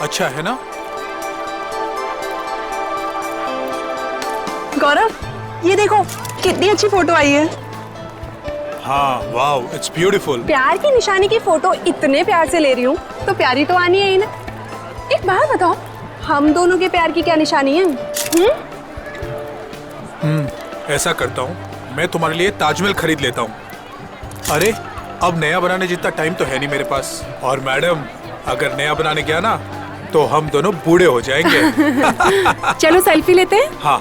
अच्छा है ना? गौरव, ये देखो कितनी अच्छी फोटो आई है। हाँ, वाओ, इट्स ब्यूटीफुल। प्यार की निशानी की फोटो इतने प्यार से ले रही हूँ तो प्यारी तो आनी है ही ना। एक बात बताओ, हम दोनों के प्यार की क्या निशानी है? ऐसा करता हूँ, मैं तुम्हारे लिए ताजमहल खरीद लेता हूँ। अरे, अब नया बनाने जितना टाइम तो है नहीं मेरे पास। और मैडम, अगर नया बनाने गया ना तो हम दोनों बूढ़े हो जाएंगे। चलो सेल्फी लेते हैं। हाँ।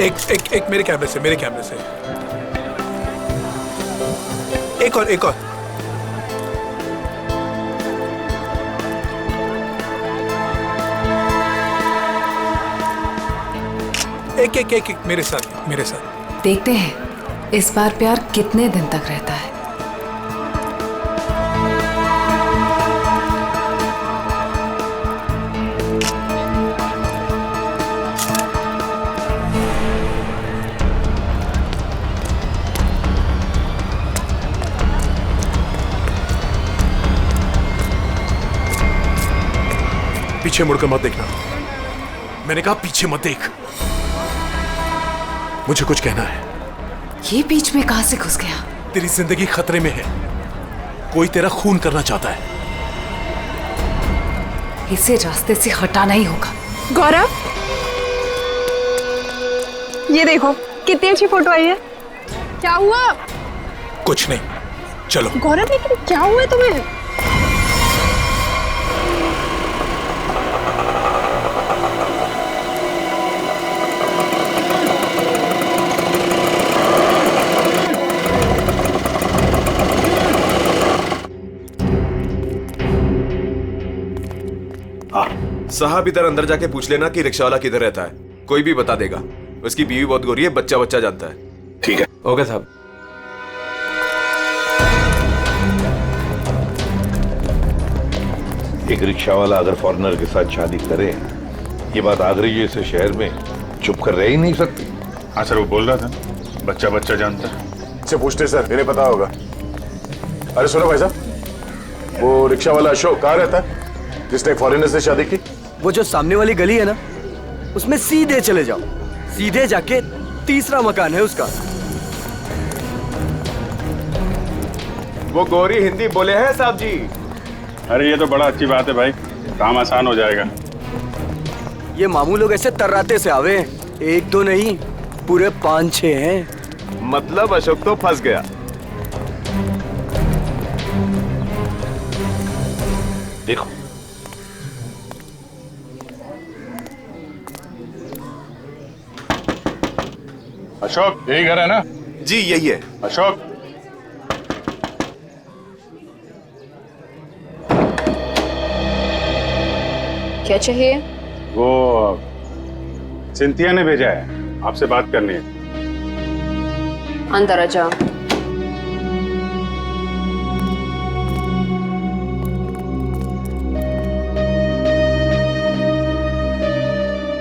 एक मेरे कैमरे से, एक और एक मेरे साथ। देखते हैं इस बार प्यार कितने दिन तक रहता है। पीछे मुड़कर मत देखना। मैंने कहा पीछे मत देख। मुझे कुछ कहना है। ये बीच में कहां से घुस गया? तेरी जिंदगी खतरे में है। कोई तेरा खून करना चाहता है। इसे रास्ते से हटाना ही होगा। गौरव, ये देखो कितनी अच्छी फोटो आई है। क्या हुआ? कुछ नहीं, चलो। गौरव, लेकिन क्या हुआ है तुम्हें? साहब, इधर अंदर जाके पूछ लेना कि रिक्शा वाला किधर रहता है। कोई भी बता देगा। उसकी बीवी बहुत गोरी है, बच्चा जानता है। ठीक है। ओके साहब। एक रिक्शा वाला अगर फॉरेनर के साथ शादी करे, ये बात आगरे जैसे शहर में चुप कर रह ही नहीं सकती। हाँ सर, वो बोल रहा था बच्चा जानता है। इससे पूछते सर, इन्हें पता होगा। अरे सुनो भाई साहब, वो रिक्शा वाला अशोक कहाँ रहता है जिसने एक फॉरेनर से शादी की? वो जो सामने वाली गली है ना, उसमें सीधे चले जाओ। सीधे जाके तीसरा मकान है उसका। वो गोरी हिंदी बोले हैं साहब जी। अरे ये तो बड़ा अच्छी बात है भाई, काम आसान हो जाएगा। ये मामू लोग ऐसे तर्राते से आवे हैं। एक दो नहीं, पूरे 5-6 हैं। मतलब अशोक तो फंस गया। देखो, अशोक, यही घर है ना? जी यही है। अशोक, क्या चाहिए? वो सिंथिया ने भेजा है, आपसे बात करनी है। अंदर आ जाओ।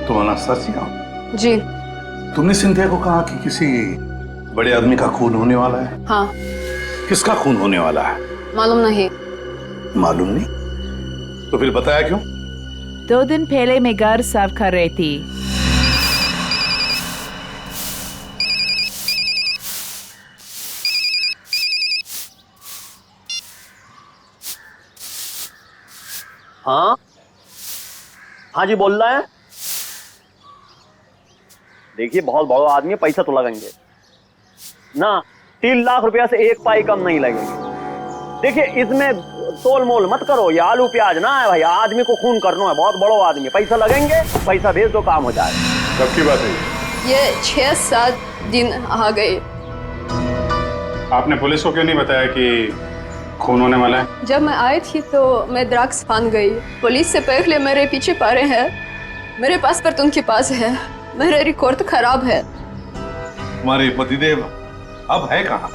तुम अनास्तासिया हो? जी। तुमने सिंथिया को कहा कि किसी बड़े आदमी का खून होने वाला है? हाँ। किसका खून होने वाला है? मालूम नहीं। मालूम नहीं? तो फिर बताया क्यों? 2 दिन पहले मैं घर साफ कर रही थी। हाँ हाँ जी, बोल रहा है। देखिए, बहुत बड़ा आदमी है, पैसा तो लगेंगे ना। 3 लाख रुपया से 1 पाई कम नहीं लगेगी। देखिए, इसमें तोल मोल मत करो। ये आलू प्याज ना है भाई, आदमी को खून करना है। बहुत बड़ा आदमी, पैसा लगेंगे, पैसा भेज दो, काम हो जाएगा। कब की बात है? ये 6-7 दिन आ गए। आपने पुलिस को क्यों नहीं बताया कि खून होने वाला है? जब मैं आई थी तो मैं ड्रग्स फान गई। पुलिस से पहले मेरे पीछे पड़े हैं। मेरे पासपोर्ट उनके पास है। मेरा रिकॉर्ड खराब है। तुम्हारे पतिदेव अब है कहाँ?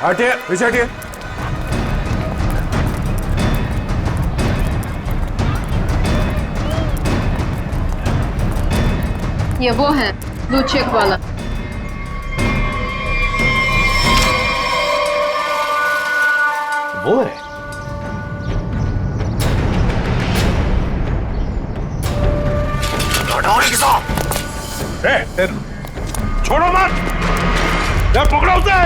हटिए, पीछे हटिए। ये वो है ब्लू चेक वाला। वो है। छोड़ो मत, पकड़ो उसे।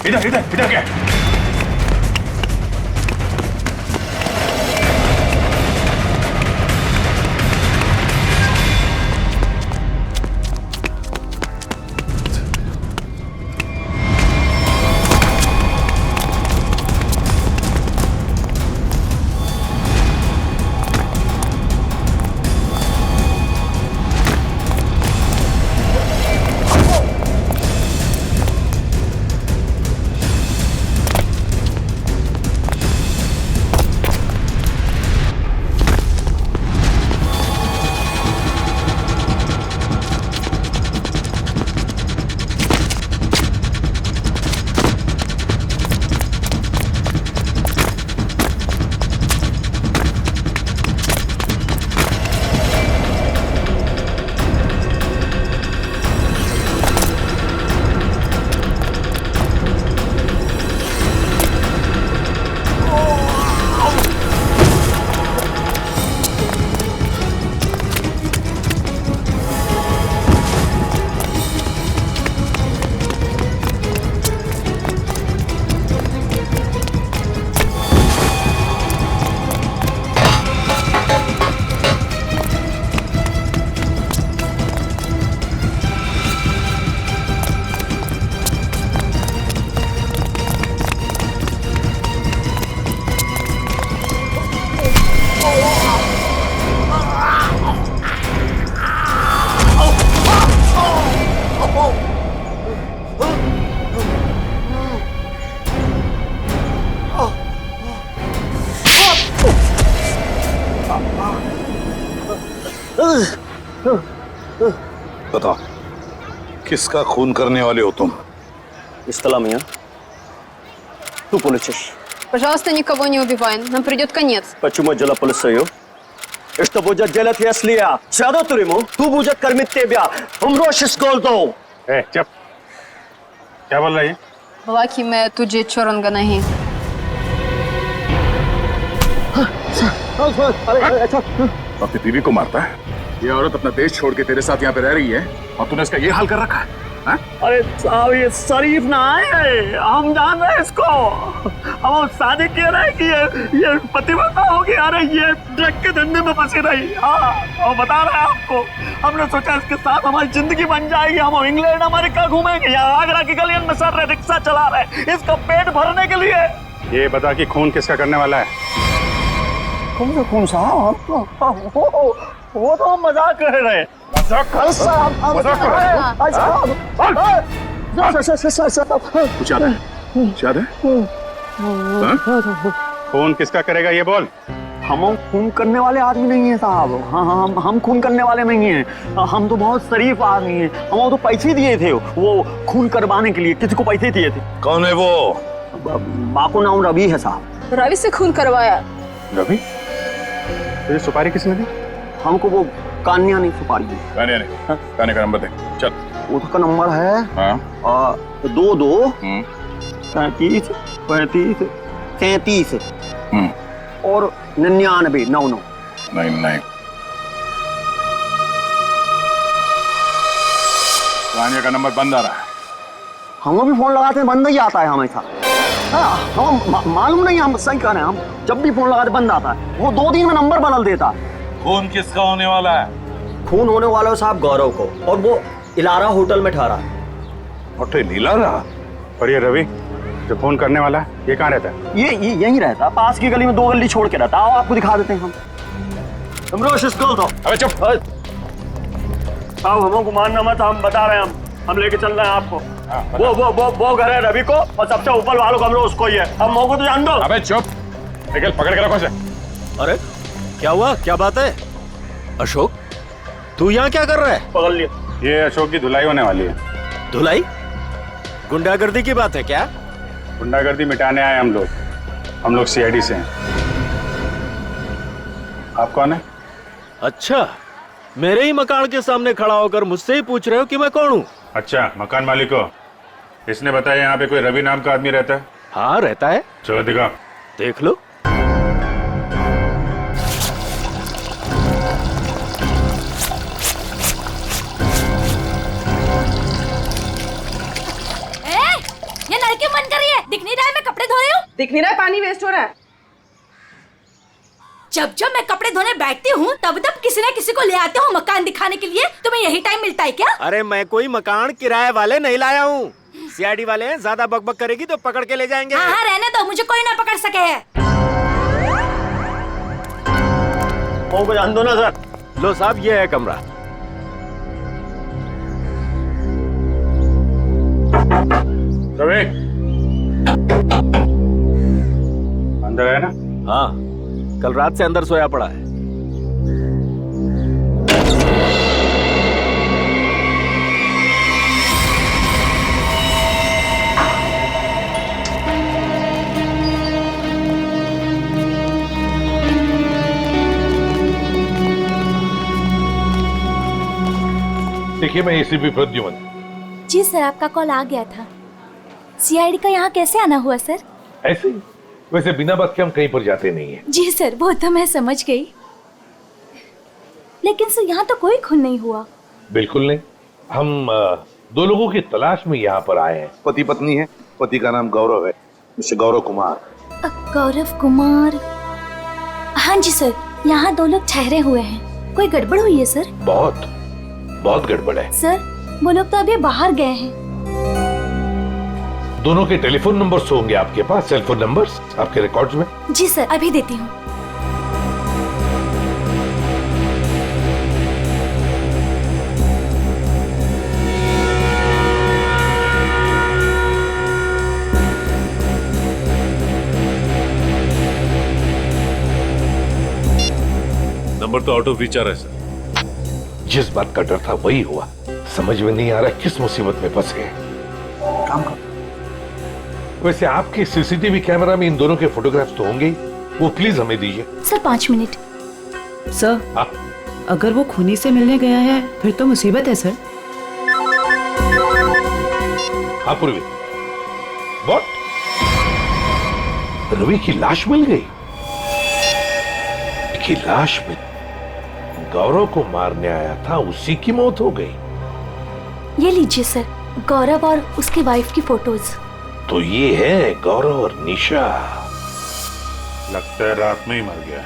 इधर इधर इधर क्या? बताओ, किसका खून करने वाले हो तुम? Истала меня. Ту полечишь. Пожалуйста, никого не убивай, нам придет конец. Почему дело полицею? И что будет делать, если я сяду в тюрьму? Ту будет кормить тебя. Умрешь с голоду. चुप। क्या बोल रही है? बोला कि मैं तुझे छोड़ूंगा नहीं। अपनी बीवी को मारता है? ये औरत अपना देश छोड़ के तेरे साथ यहाँ पे रह रही है और तूने इसका ये हाल कर रखा है? हाँ? अरे साहब, ये शरीफ ना है, हम जान रहे हैं इसको। हम शादी किए रहे कि ये पतिव्रता होगी। अरे ये ड्रग के धंधे में फंसी रही। हाँ, और बता रहे हैं आपको, हमने सोचा इसके साथ हमारी जिंदगी बन जाएगी। हम इंग्लैंड अमेरिका घूमेंगे, यहाँ आगरा की गलियन में सर रहे, रिक्शा चला रहे इसका पेट भरने के लिए। ये बता कि खून किसका करने वाला है? कौन साहब? वो तो हम मजाक कर रहे हैं। कुछ याद है? याद है? खून किसका करेगा ये बोल। हम खून करने वाले आदमी नहीं है साहब। हाँ, हम खून करने वाले नहीं हैं। हम तो बहुत शरीफ आदमी हैं। हम तो पैसे दिए थे वो खून करवाने के लिए, किसी को पैसे दिए थे। कौन है वो? बाको नाम रवि है साहब। रवि से खून करवाया। रवि? तुझे सुपारी किसने दी? हमको वो कान्या ने सुपारी दी। कान्या ने? कान्या का नंबर दे। चल। उसका नंबर है 22 35 35 33 और 99 99 99। कान्या का नंबर बंद आ रहा है। हम भी फोन लगाते हैं, बंद ही आता है हमेशा। हाँ, हम मालूम नहीं, हम सही कह रहे हैं। हम जब भी फोन लगाते बंद आता है। वो 2 दिन में नंबर बदल देता है। खून किसका होने वाला है? खून होने वाला है साहब गौरव को, और वो इलारा होटल में ठहरा है। होटल इलारा? और ये रवि जो फोन करने वाला है, ये कहाँ रहता है? ये यहीं रहता, पास की गली में 2 गली छोड़ के रहता। आओ आपको दिखा देते हैं हम। अबे चुप। साहब हमको मानना मत, हम बता रहे हैं। हम लेके चल रहे हैं आपको। वो घर है रवि को, और सबसे ऊपर वालों का उसको ही है। हम मौको तो जान दो। अबे चुप। निकल, पकड़ के रखो इसे। अरे क्या हुआ, क्या बात है? अशोक, तू यहाँ क्या कर रहा है? पकड़ लिया। ये अशोक की धुलाई होने वाली है। धुलाई? गुंडागर्दी की बात है क्या? गुंडागर्दी मिटाने आए हम लोग। हम लोग CID से हैं। आप कौन है? अच्छा, मेरे ही मकान के सामने खड़ा होकर मुझसे ही पूछ रहे हो कि मैं कौन हूँ? अच्छा, मकान मालिक हो। इसने बताया यहाँ पे कोई रवि नाम का आदमी रहता है? हाँ रहता है। चलो दिखाओ। देख लो। ये नल क्यों बंद कर रही है? दिख नहीं रहा है मैं कपड़े धो रही हूँ? दिख नहीं रहा है पानी वेस्ट हो रहा है। जब जब मैं कपड़े धोने बैठती हूँ तब तब किसी न किसी को ले आते हो मकान दिखाने के लिए। तुम्हें यही टाइम मिलता है क्या? अरे मैं कोई मकान किराए वाले नहीं लाया हूँ। सीआईडी वाले हैं, ज्यादा बकबक करेगी तो पकड़ के ले जाएंगे। हाँ रहने दो, मुझे कोई ना पकड़ सके है। को जान दो ना सर। लो साहब, ये है कमरा। रवि, अंदर है ना? हाँ, कल रात से अंदर सोया पड़ा है। देखिए, मैं एसीपी प्रद्युमन। जी सर, आपका कॉल आ गया था। सीआईडी का यहाँ कैसे आना हुआ सर? ऐसे ही, वैसे बिना बात के हम कहीं पर जाते नहीं है। जी सर, वो तो मैं समझ गई, लेकिन सर यहाँ तो कोई खून नहीं हुआ। बिल्कुल नहीं। हम दो लोगों की तलाश में यहाँ पर आए हैं। पति पत्नी है। पति का नाम गौरव है, मिस्टर गौरव कुमार। गौरव कुमार? हाँ जी सर, यहाँ दो लोग ठहरे हुए हैं। कोई गड़बड़ हुई है सर? बहुत बहुत गड़बड़ है सर। वो लोग तो अभी बाहर गए हैं। दोनों के टेलीफोन नंबर्स होंगे आपके पास, सेलफोन नंबर्स आपके रिकॉर्ड्स में? जी सर, अभी देती हूँ। नंबर तो आउट ऑफ रीच आ रहा है सर। जिस बात का डर था वही हुआ। समझ में नहीं आ रहा किस मुसीबत में फंसे हैं। काम कर। वैसे आपके सीसीटीवी कैमरा में इन दोनों के फोटोग्राफ्स तो होंगे ही, वो प्लीज हमें दीजिए। Sir 5 minute. सर, अगर वो खूनी से मिलने गया है फिर तो मुसीबत है सर। हाँ पूर्वी, व्हाट? रवि की लाश मिल गई? की लाश में गौरव को मारने आया था, उसी की मौत हो गई। ये लीजिए सर, गौरव और उसकी वाइफ की फोटोज। तो ये है गौरव और निशा। लगता है रात में ही मर गया।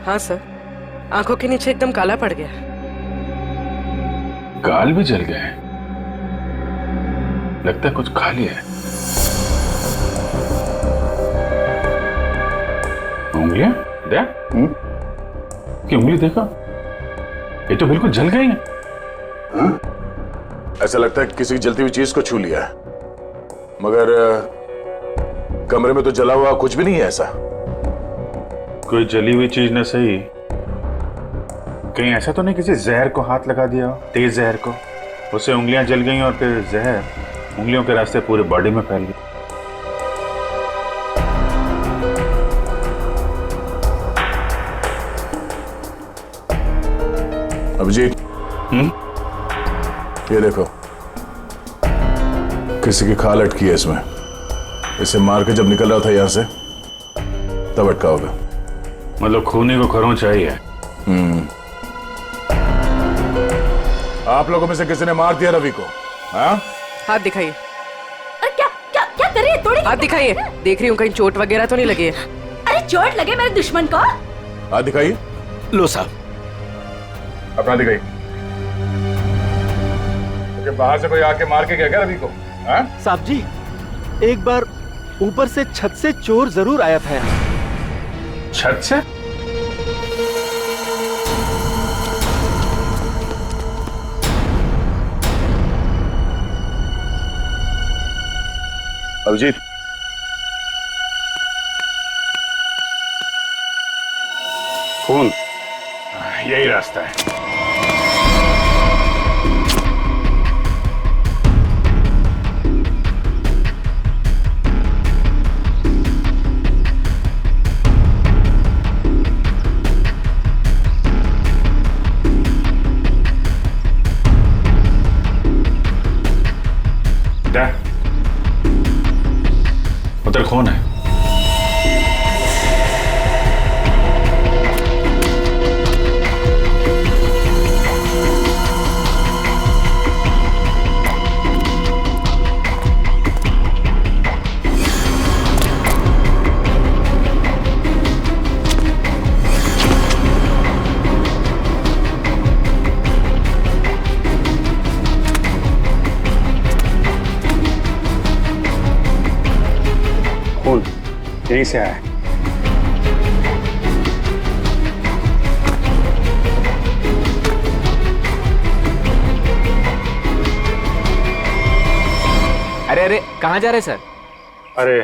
हाँ सर, आंखों के नीचे एकदम काला पड़ गया। गाल भी जल गए। लगता है कुछ खा लिया है। उंगलियां देख। कि उंगली देखो, ये तो बिल्कुल जल गई है। ऐसा लगता है किसी जलती हुई चीज को छू लिया है, मगर कमरे में तो जला हुआ कुछ भी नहीं है। ऐसा कोई जली हुई चीज न सही, कहीं ऐसा तो नहीं किसी जहर को हाथ लगा दिया हो, तेज जहर को, उससे उंगलियां जल गई और फिर जहर उंगलियों के रास्ते पूरे बॉडी में फैल गई। अभिजीत, ये देखो, किसी की खाल अटकी है इसमें। इसे मार के जब निकल रहा था यहां से तब अटका होगा। मतलब खूनी को खरोंच चाहिए। आप लोगों में से किसी ने मार दिया रवि को? हाँ? हाथ दिखाइए। अरे क्या क्या क्या कर रही है? थोड़ी हाथ दिखाइए, देख रही हूँ कहीं चोट वगैरह तो नहीं लगी है। अरे चोट लगे मेरे दुश्मन को? हाथ दिखाइए। लो साहब, अपना दिखाइए। तो बाहर से कोई आके मार के गया क्या रवि को? हाँ? साहब जी, एक बार ऊपर से छत से चोर जरूर आया था यहाँ। छत से? अभिजीत, खून, यही रास्ता है। अंदर कौन है? खून यहीं से आया है। अरे अरे कहाँ जा रहे सर? अरे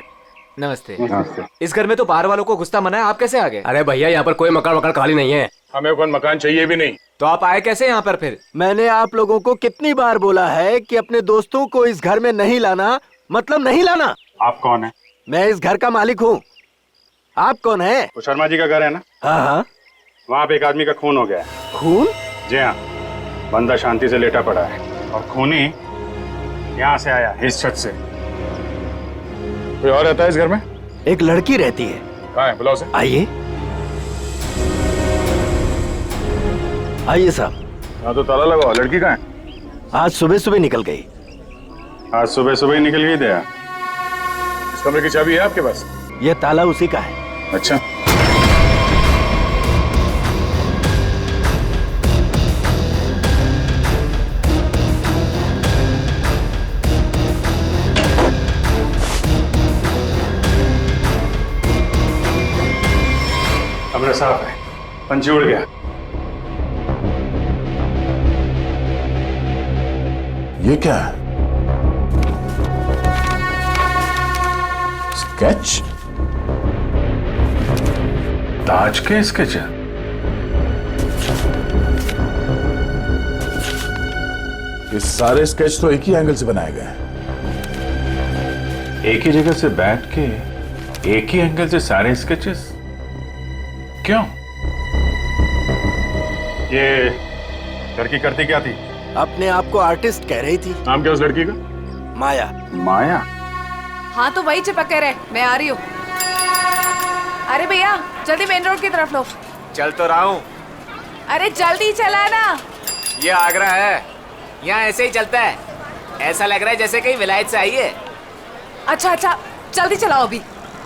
नमस्ते। नमस्ते। इस घर में तो बाहर वालों को घुसता मना है, आप कैसे आ गए? अरे भैया यहाँ पर कोई मकान खाली नहीं है। हमें कोई मकान चाहिए भी नहीं। तो आप आए कैसे यहाँ पर फिर? मैंने आप लोगों को कितनी बार बोला है कि अपने दोस्तों को इस घर में नहीं लाना, मतलब नहीं लाना। आप कौन है? मैं इस घर का मालिक हूँ। आप कौन है? वो शर्मा जी का घर है ना? हाँ हाँ। वहाँ पे एक आदमी का खून हो गया है। खून? जी हाँ, बंदा शांति से लेटा पड़ा है और खूनी यहाँ से आया, इस छत से। कोई और रहता है इस घर में? एक लड़की रहती है। कहाँ है? बुलाओ उसे। आइए आइए साहब। यहाँ तो ताला लगा हुआ, लड़की कहाँ है? आज सुबह सुबह निकल गई। आज सुबह सुबह ही निकल गई दया। इस कमरे की चाबी है आपके पास? ये ताला उसी का है। अच्छा। कमरा साफ है, पंछी उड़ गया। ये क्या है? स्केच? ताज के स्केच है? ये सारे स्केच तो एक ही एंगल से बनाए गए हैं। एक ही जगह से बैठ के एक ही एंगल से सारे स्केचेस? क्यों? ये लड़की करती क्या थी? अपने आप को आर्टिस्ट कह रही थी। नाम क्या उस लड़की का? माया। माया? हाँ तो वही चिपके रहे, मैं आ रही हूँ। अरे भैया जल्दी मेन रोड की तरफ लो। चल तो रहा हूँ। अरे जल्दी चलाना। ये आगरा है, यहाँ ऐसे ही चलता है। ऐसा लग रहा है जैसे कहीं विलायत से आई है। अच्छा अच्छा जल्दी चलाओ अभी।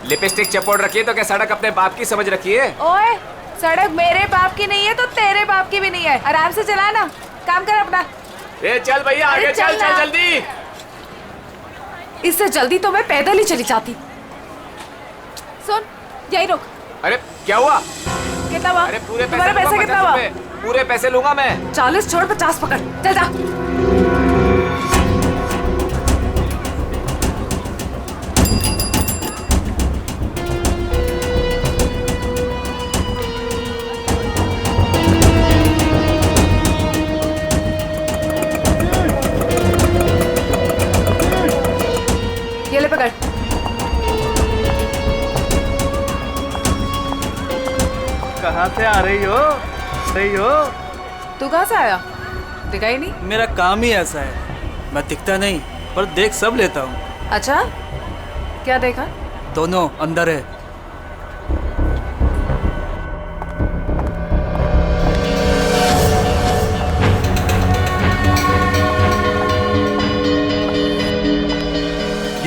लिपस्टिक चपोड़ रखी है तो क्या सड़क अपने बाप की समझ रखी है? ओए सड़क मेरे बाप की नहीं है तो तेरे बाप की भी नहीं है। आराम से चलाना, काम कर अपना। ए चल भैया आगे चल चल जल्दी। इससे जल्दी तो मैं पैदल ही चली जाती। सुन यही रुक। अरे क्या हुआ? कितना हुआ? अरे पूरे तुम्हारे पैसे कितना हुआ? पूरे पैसे लूंगा मैं। 40 छोड़ 50 पकड़, चल जा। ये ले पकड़। कहाँ से आ रही हो? तू कहाँ से आया? दिखा ही नहीं। मेरा काम ही ऐसा है, मैं दिखता नहीं पर देख सब लेता हूँ। अच्छा क्या देखा? दोनों अंदर है।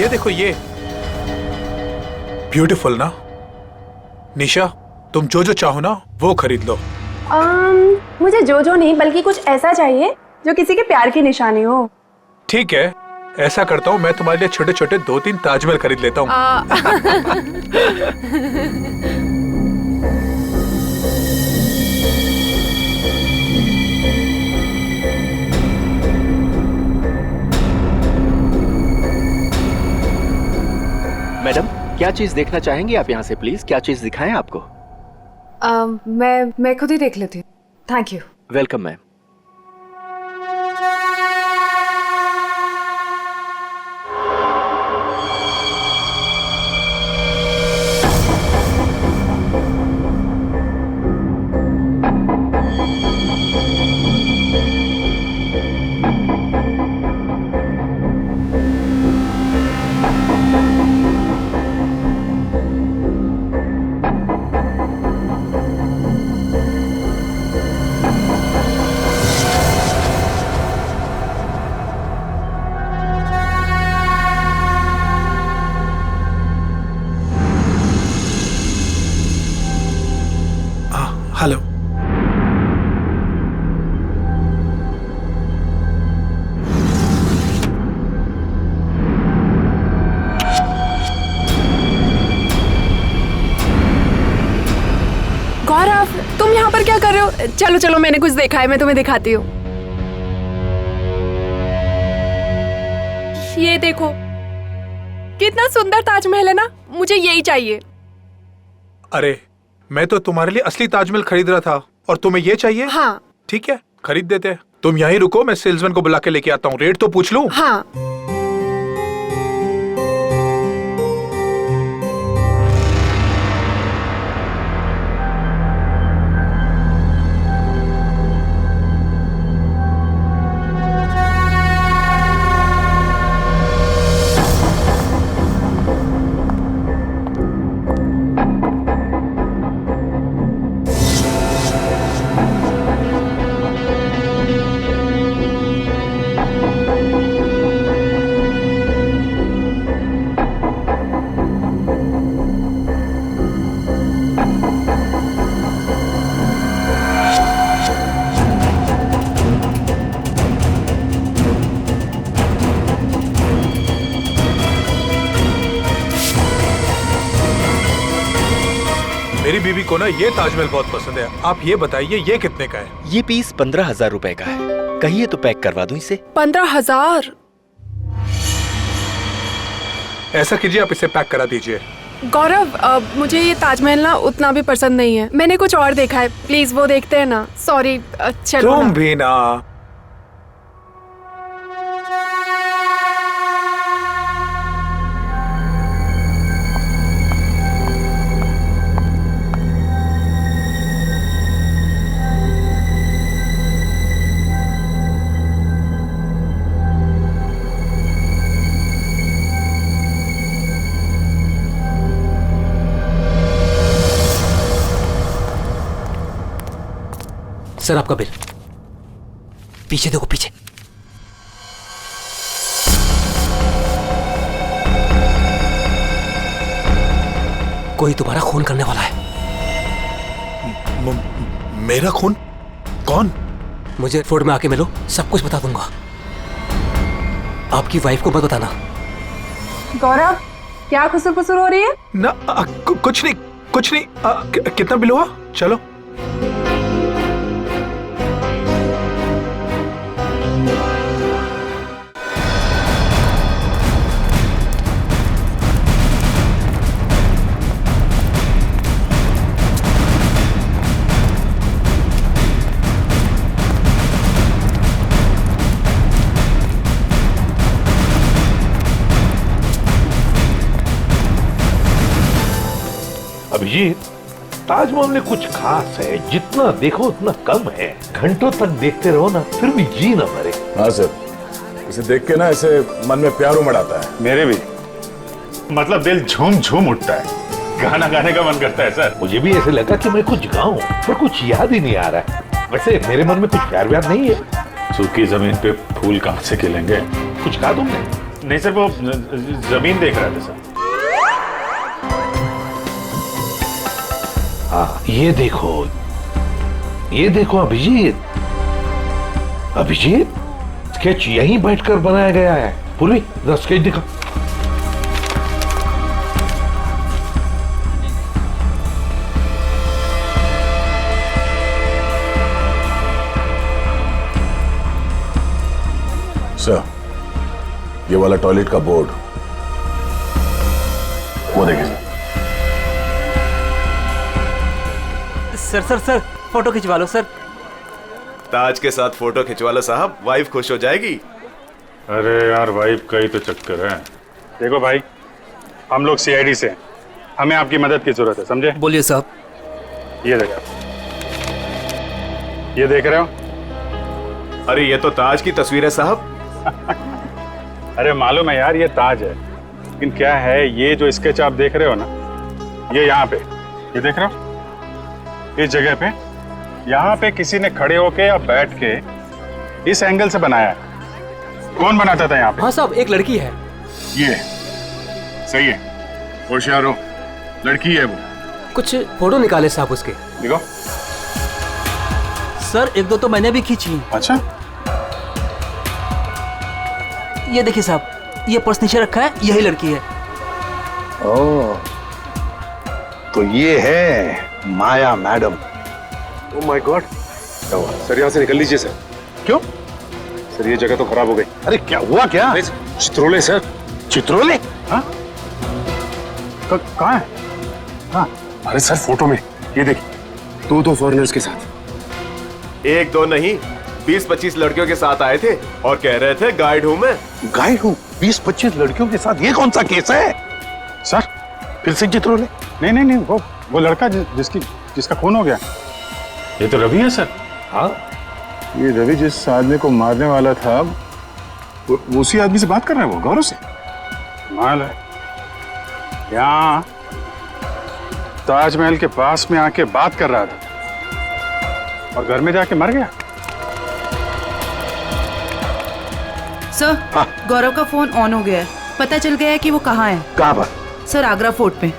ये देखो, ये ब्यूटीफुल ना? निशा तुम जो जो चाहो ना वो खरीद लो। मुझे जो जो नहीं बल्कि कुछ ऐसा चाहिए जो किसी के प्यार की निशानी हो। ठीक है, ऐसा करता हूँ, मैं तुम्हारे लिए छोटे छोटे 2-3 ताजमहल खरीद लेता हूँ। मैडम क्या चीज देखना चाहेंगे आप यहाँ से? प्लीज क्या चीज दिखाएं आपको? मैं खुद ही देख लेती हूँ। Thank you. Welcome ma'am. चलो चलो, मैंने कुछ देखा है, मैं तुम्हें दिखाती हूँ। ये देखो, कितना सुंदर ताजमहल है ना, मुझे यही चाहिए। अरे मैं तो तुम्हारे लिए असली ताजमहल खरीद रहा था और तुम्हें ये चाहिए? हाँ। ठीक है, खरीद देते हैं। तुम यहीं रुको, मैं सेल्समैन को बुला के लेके आता हूँ। रेट तो पूछ लूं? हाँ। मेरी बीवी को ना ये ताजमहल बहुत पसंद है। आप ये बताइए, ये कितने का है? ये पीस 15,000 रुपए का है। कहिए तो पैक करवा दूं इसे। 15,000? ऐसा कीजिए, आप इसे पैक करा दीजिए। गौरव, मुझे ये ताजमहल ना उतना भी पसंद नहीं है। मैंने कुछ और देखा है, प्लीज वो देखते हैं ना। सॉरी, चलो तुम ना। भी ना। सर आपका बिल। पीछे देखो, पीछे। कोई तुम्हारा खून करने वाला है। मेरा खून? कौन? मुझे फोर्ट में आके मिलो, सब कुछ बता दूंगा। आपकी वाइफ को मत बताना। गौरव, क्या खुसर फुसर हो रही है? ना कुछ नहीं, कुछ नहीं। कितना बिल हुआ? चलो। अभिजीत, ताजमहल में कुछ खास है। जितना देखो उतना कम है। घंटों तक देखते रहो ना, फिर भी जी ना भरे। हाँ सर, इसे देख के ना ऐसे मन में प्यार उमड़ आता है। मेरे भी, मतलब दिल झूम झूम उठता है। गाना गाने का मन करता है सर। मुझे भी ऐसे लगा कि मैं कुछ गाऊं, पर कुछ याद ही नहीं आ रहा है। वैसे मेरे मन में कुछ प्यार व्यार नहीं है। सूखी जमीन पे फूल कहाँ से खिलेंगे? कुछ कहा तुमने? नहीं सर, वो जमीन देख रहे थे सर। हाँ, ये देखो अभिजीत। अभिजीत, स्केच यहीं बैठकर बनाया गया है। पूर्वी, जरा स्केच दिखा। सर, ये वाला टॉयलेट का बोर्ड, वो देखिए sir. Sir sir sir, photo खिंचवा लो सर। ताज के साथ फोटो खिंचवा लो साहब, वाइफ खुश हो जाएगी। अरे यार, वाइफ का ही तो चक्कर है। देखो भाई, हम लोग सीआईडी से हैं, हमें आपकी मदद की जरूरत है, समझे? बोलिए साहब। ये देखो, ये देख रहे हो? अरे ये तो ताज की तस्वीर है साहब। अरे मालूम है यार, ये ताज है, लेकिन क्या है, ये जो स्केच आप देख रहे हो ना, ये यहाँ पे, ये देख रहे हो, इस जगह पे, यहाँ पे किसी ने खड़े होके या बैठ के इस एंगल से बनाया है। कौन बनाता था यहाँ पे? हाँ साहब, एक लड़की है। ये सही है, होशियार हो, लड़की है वो। कुछ फोटो निकाले साहब उसके। देखो सर, एक दो तो मैंने भी खींची। अच्छा, ये देखिए साहब, ये पर्स नीचे रखा है, यही लड़की है। ओह, तो ये है माया मैडम। ओह माय गॉड, क्या हुआ? सर यहाँ से निकल लीजिए सर। क्यों? सर ये जगह तो खराब हो गई। अरे क्या हुआ क्या? चित्रोले सर। चित्रोले? हाँ? कहाँ है? हाँ? अरे सर फोटो में ये देखिए, दो फॉरेनर्स के साथ। एक दो नहीं, 20-25 लड़कियों के साथ आए थे और कह रहे थे गाइड हूं मैं। गाइड हूँ? 20-25 लड़कियों के साथ? ये कौन सा केस है? सर फिर से चित्रोले? नहीं, वो लड़का जिसका खून हो गया, ये तो रवि है सर। हाँ, ये रवि जिस आदमी को मारने वाला था, वो उसी आदमी से बात कर रहा है, वो गौरव से। माल है यहाँ ताजमहल के पास में आके बात कर रहा था और घर में जाके मर गया। सर, गौरव का फोन ऑन हो गया है। पता चल गया है कि वो कहाँ है। कहाँ पर? सर, आगरा फोर्ट में।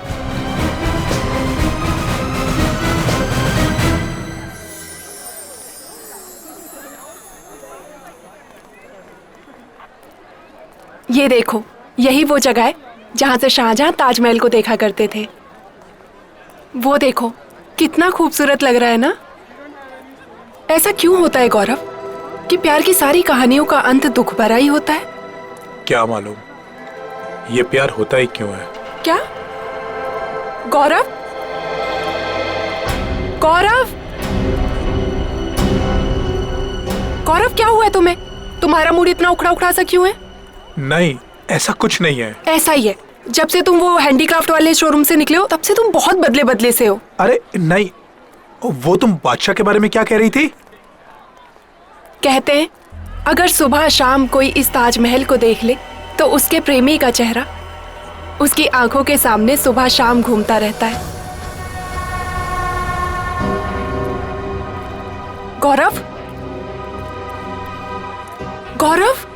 ये देखो, यही वो जगह है जहां से शाहजहां ताजमहल को देखा करते थे। वो देखो, कितना खूबसूरत लग रहा है ना। ऐसा क्यों होता है गौरव कि प्यार की सारी कहानियों का अंत दुख भरा ही होता है? क्या मालूम ये प्यार होता ही क्यों है। क्या? गौरव, गौरव, गौरव, क्या हुआ है तुम्हें? तुम्हारा मूड इतना उखड़ा उखड़ा सा क्यों है? नहीं, ऐसा कुछ नहीं है। ऐसा ही है। जब से तुम वो हैंडीक्राफ्ट वाले शोरूम से निकले हो, तब से तुम बहुत बदले बदले से हो। अरे नहीं, वो तुम बादशाह के बारे में क्या कह रही थी? कहते हैं अगर सुबह शाम कोई इस ताजमहल को देख ले तो उसके प्रेमी का चेहरा उसकी आंखों के सामने सुबह शाम घूमता रहता है। गौरव, गौरव,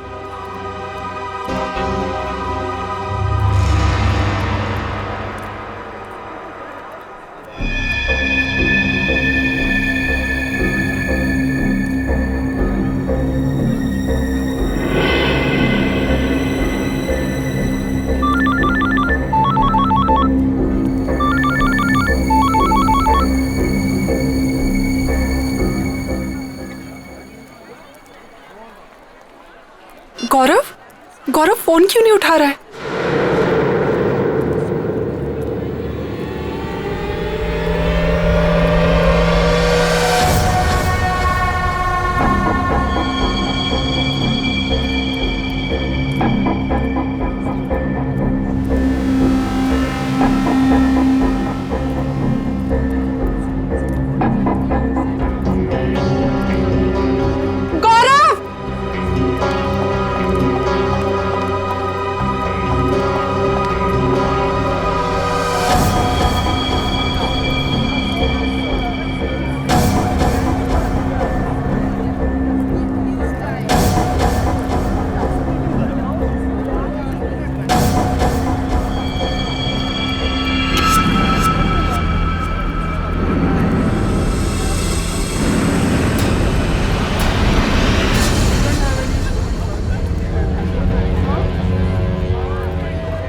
गौरव, गौरव फोन क्यों नहीं उठा रहा है?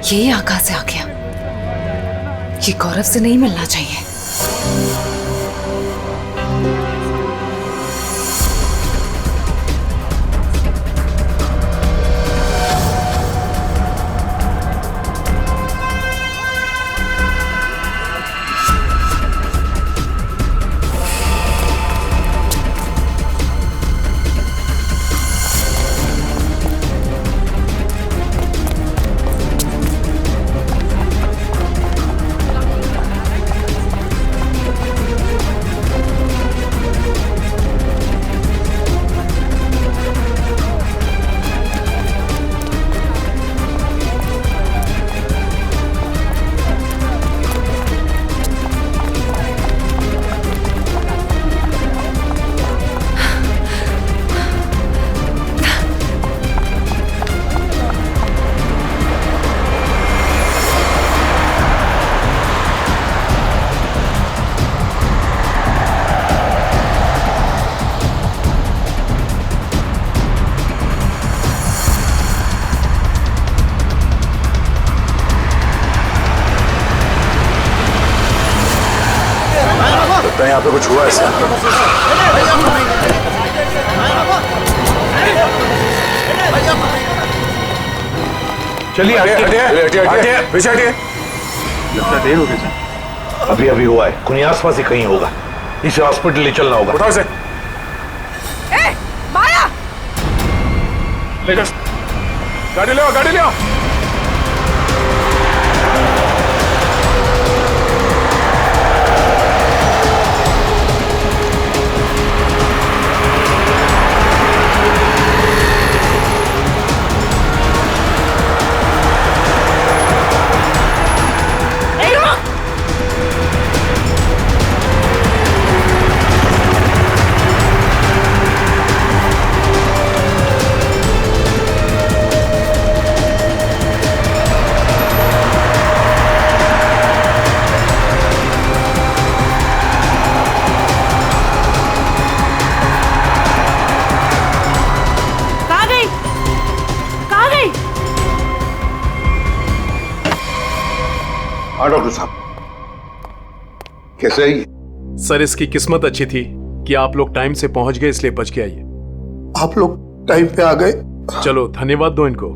ये यहाँ कहाँ से आ गया? ये गौरव से नहीं मिलना चाहिए। यहाँ पे कुछ हुआ है सर? चलिए हटिए, पीछे हटिए। लगता देर हो गई सर। अभी अभी हुआ है, कोई आसपास ही कहीं होगा। इसे हॉस्पिटल ले चलना होगा। उठाओ इसे। माया! ले जा। गाड़ी ले आओ, गाड़ी ले आओ। हाँ डॉक्टर साहब, कैसे आई? सर इसकी किस्मत अच्छी थी कि आप लोग टाइम से पहुंच गए, इसलिए बच के आइए। आप लोग टाइम पे आ गए। चलो धन्यवाद दो इनको।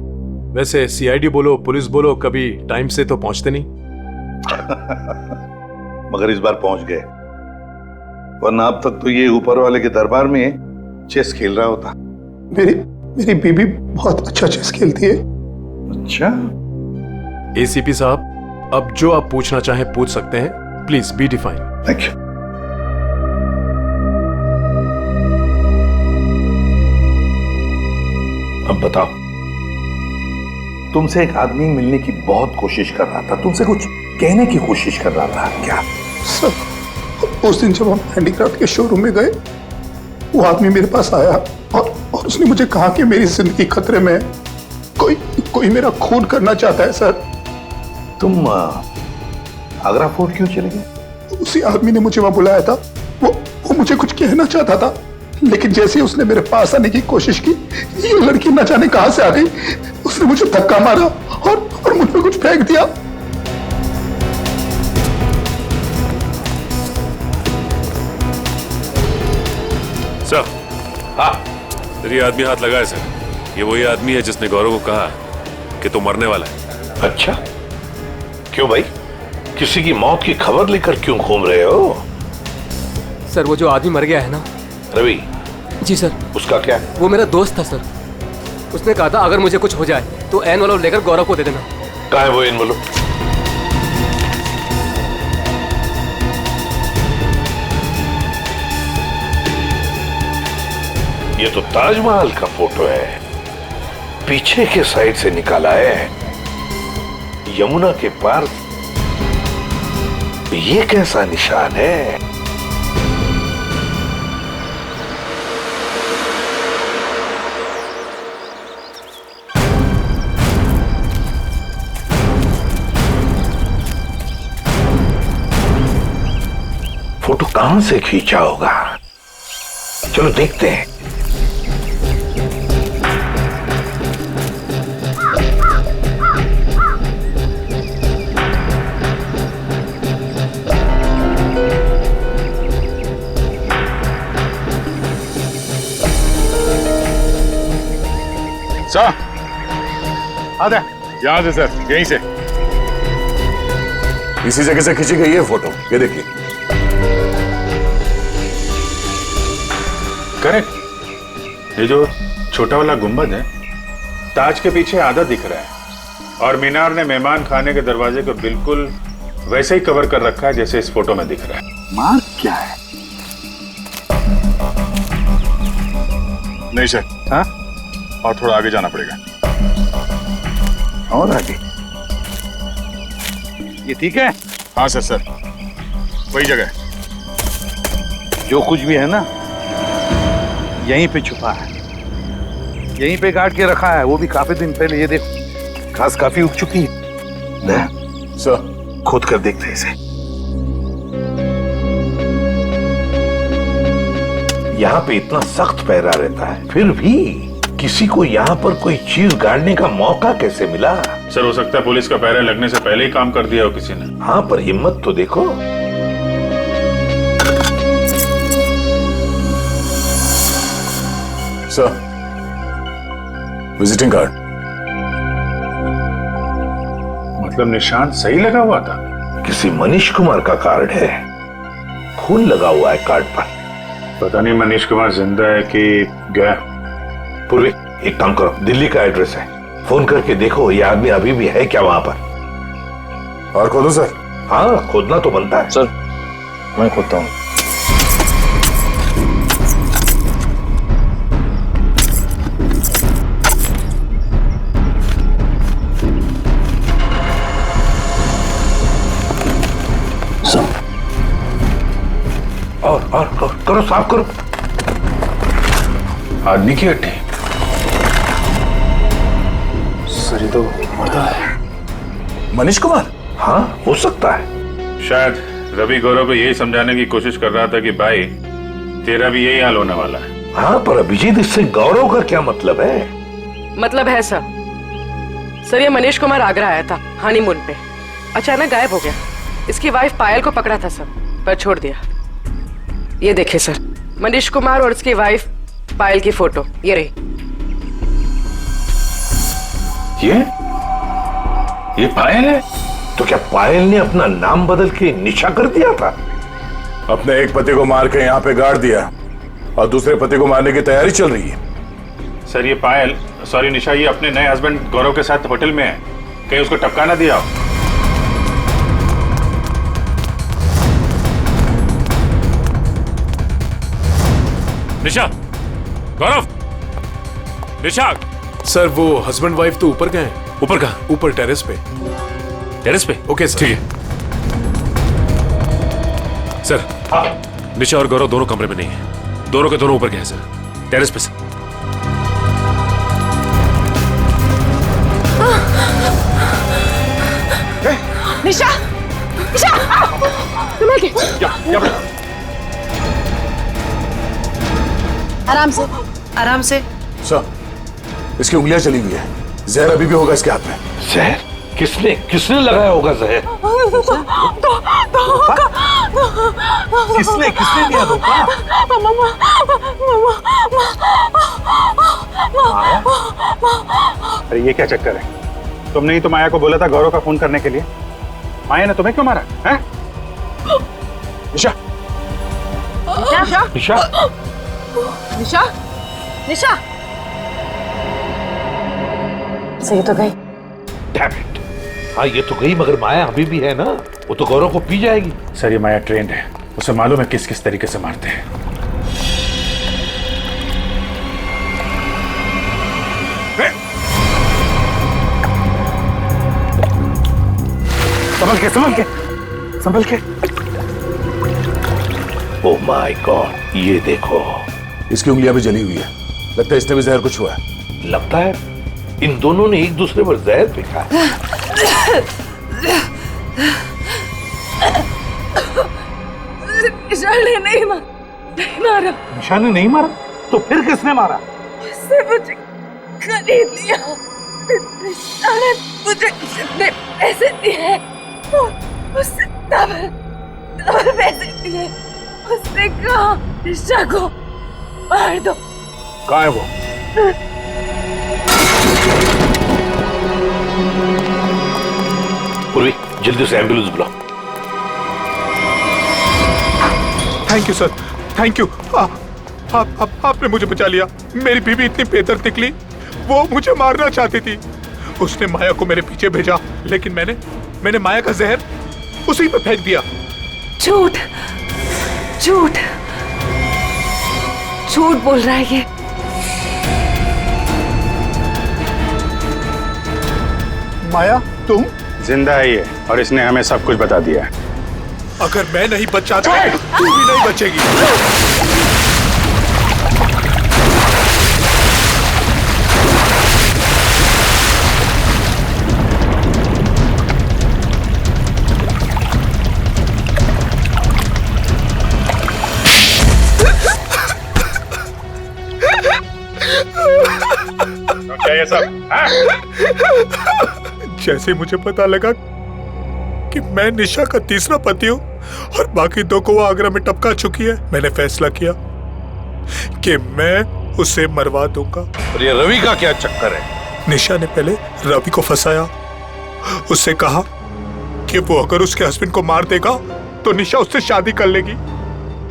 वैसे सीआईडी बोलो, पुलिस बोलो, कभी टाइम से तो पहुंचते नहीं। मगर इस बार पहुंच गए, वरना अब तक तो ये ऊपर वाले के दरबार में चेस खेल रहा होता। मेरी बीबी बहुत अच्छा चेस खेलती है। अच्छा। एसीपी साहब, अब जो आप पूछना चाहें पूछ सकते हैं। Please be define. Thank you. अब बताओ, तुमसे एक आदमी मिलने की बहुत कोशिश कर रहा था, तुमसे कुछ कहने की कोशिश कर रहा था, क्या? सर, उस दिन जब हम हैंडीक्राफ्ट के शोरूम में गए, वो आदमी मेरे पास आया और उसने मुझे कहा कि मेरी जिंदगी खतरे में है, कोई मेरा खून करना चाहता है। सर, तुम आगरा फोर्ट क्यों चले गए? उसी आदमी ने मुझे वहां बुलाया था। वो मुझे कुछ कहना चाहता था, लेकिन जैसे ही उसने मेरे पास आने की कोशिश की, ये लड़की न जाने कहां से आ गई। उसने मुझे धक्का मारा और मुझ पे कुछ फेंक दिया। सर, हाँ, तेरी आदमी हाथ लगाए सर। ये वही आदमी है जिसने गौरव को कहा कि तू मरने वाला है। अच्छा, क्यों भाई? किसी की मौत की खबर लेकर क्यों घूम रहे हो? सर, वो जो आदमी मर गया है ना, रवि। जी सर। उसका क्या? वो मेरा दोस्त था सर। उसने कहा था अगर मुझे कुछ हो जाए तो एनवलप लेकर गौरव को दे देना। कहाँ है वो एनवलप? ये तो ताजमहल का फोटो है, पीछे के साइड से निकाला है, यमुना के पार। ये कैसा निशान है? फोटो कहां से खींचा होगा? चलो देखते हैं। सर, आधा यहां से सर, यहीं से। इसी जगह से खींची गई है फोटो, ये देखिए। करेक्ट। ये जो छोटा वाला गुंबद है, ताज के पीछे आधा दिख रहा है, और मीनार ने मेहमान खाने के दरवाजे को बिल्कुल वैसे ही कवर कर रखा है जैसे इस फोटो में दिख रहा है। मार्क क्या है? नहीं सर। हाँ, और थोड़ा आगे जाना पड़ेगा। और आगे? ये ठीक है? हाँ सर, वही जगह है। जो कुछ भी है ना, यहीं पे छुपा है, यहीं पे गाड़ के रखा है, वो भी काफी दिन पहले। ये देखो, घास काफी उग चुकी है। सर, खोद कर देखते हैं इसे। यहाँ पे इतना सख्त पहरा रहता है, फिर भी किसी को यहाँ पर कोई चीज गाड़ने का मौका कैसे मिला? सर, हो सकता है पुलिस का पहरा लगने से पहले ही काम कर दिया हो किसी ने। हाँ, पर हिम्मत तो देखो। Sir, visiting card. मतलब निशान सही लगा हुआ था? किसी मनीष कुमार का कार्ड है, खून लगा हुआ है कार्ड पर। पता नहीं मनीष कुमार जिंदा है कि गया। पूर्वी, एक काम करो, दिल्ली का एड्रेस है, फोन करके देखो ये आदमी अभी भी है क्या वहां पर। और खोलो सर? हाँ, खोदना तो बनता है। सर, मैं खोदता हूँ। और करो, साफ करो। आदमी की हड्डी। सर, ये तो मरता है। मनीष कुमार? हाँ, हो सकता है। शायद रवि गौरव को यही समझाने की कोशिश कर रहा था कि भाई तेरा भी यही हाल होने वाला है। हाँ, पर अभिजीत, इससे गौरव का क्या मतलब है? मतलब है सर, ये मनीष कुमार आगरा आया था हनीमून पे, अचानक गायब हो गया। इसकी वाइफ पायल को पकड़ा था सर, पर छोड़ दिया। ये देखिए सर, मनीष कुमार और उसकी वाइफ पायल की फोटो ये रही। ये पायल है? तो क्या पायल ने अपना नाम बदल के निशा कर दिया था? अपने एक पति को मार के यहाँ पे गाड़ दिया और दूसरे पति को मारने की तैयारी चल रही है। सर, ये पायल, सॉरी निशा, ये अपने नए हस्बैंड गौरव के साथ होटल में है, कहीं उसको टपका ना दिया। निशा, गौरव, निशा। सर, वो हस्बैंड वाइफ तो ऊपर गए हैं। ऊपर कहाँ? ऊपर टेरेस पे। टेरेस पे? Okay sir. ठीक है सर। निशा और गौरव दोनों कमरे में नहीं है, दोनों के दोनों ऊपर गए हैं सर, टेरेस पे सर। निशा, निशा, संभल के। आराम से, आराम से। सर, इसकी उंगलियां चली हुई है, जहर अभी भी होगा इसके हाथ में। जहर? किसने लगाया होगा जहर? किसने दिया धोखा? अरे ये क्या चक्कर है? तुमने ही तो माया को बोला था गौरव का फोन करने के लिए। माया ने तुम्हें क्यों मारा है? निशा, निशा, निशा, निशा, निशा। सही तो गई। Damn it! हाँ, ये तो गई, मगर माया अभी भी है ना, वो तो गौरव को पी जाएगी। सर, ये माया ट्रेंड है, उसे मालूम है किस किस तरीके से मारते हैं। संभल के। ओह माय गॉड, ये देखो, इसकी उंगलियां भी जली हुई है, लगता है इसने भी जहर कुछ हुआ है। लगता है इन दोनों ने एक दूसरे पर जहर फेंका है। निशा ने नहीं मारा। निशा ने नहीं मारा? तो फिर किसने मारा? उसने मुझे खरीद लिया। निशा ने मुझे जितने पैसे दिए उससे डबल पैसे दिए। उसने कहा निशा को मार दो। कहाँ है वो? पूर्वी, जल्दी से एम्बुलेंस बुलाओ। Thank you sir, thank you. आपने मुझे बचा लिया। मेरी बीवी इतनी बेदर्द निकली, वो मुझे मारना चाहती थी। उसने माया को मेरे पीछे भेजा, लेकिन मैंने माया का जहर उसी पे फेंक दिया। झूठ झूठ झूठ बोल रहा है ये। माया, तुम? जिंदा है ये, और इसने हमें सब कुछ बता दिया है। अगर मैं नहीं बच जाता, तू भी नहीं बचेगी। क्या ये सब? जैसे मुझे पता लगा कि मैं निशा का तीसरा पति हूं और बाकी दो को वो आगरा में टपका चुकी है, मैंने फैसला किया कि मैं उसे मरवा दूंगा। और ये रवि का क्या चक्कर है? निशा ने पहले रवि को फंसाया, उससे कहा कि वो अगर उसके हस्बैंड को मार देगा तो निशा उससे शादी कर लेगी।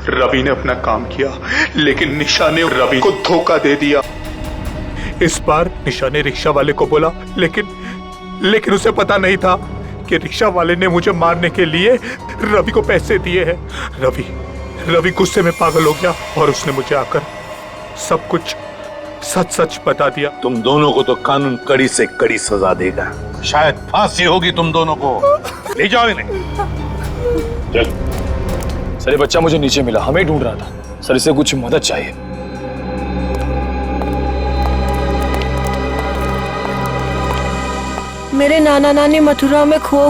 रवि ने अपना काम किया, लेकिन निशा ने रवि को धोखा दे दिया। इस बार निशा ने रिक्शा वाले को बोला, लेकिन उसे पता नहीं था कि रिक्शा वाले ने मुझे मारने के लिए रवि को पैसे दिए हैं। रवि गुस्से में पागल हो गया और उसने मुझे आकर सब कुछ सच सच बता दिया। तुम दोनों को तो कानून कड़ी से कड़ी सजा देगा, शायद फांसी होगी तुम दोनों को। ले जाओ इन्हें। चल। सर ये बच्चा मुझे नीचे मिला, हमें ढूंढ रहा था सर, इसे कुछ मदद चाहिए। मेरे नाना नानी मथुरा में खो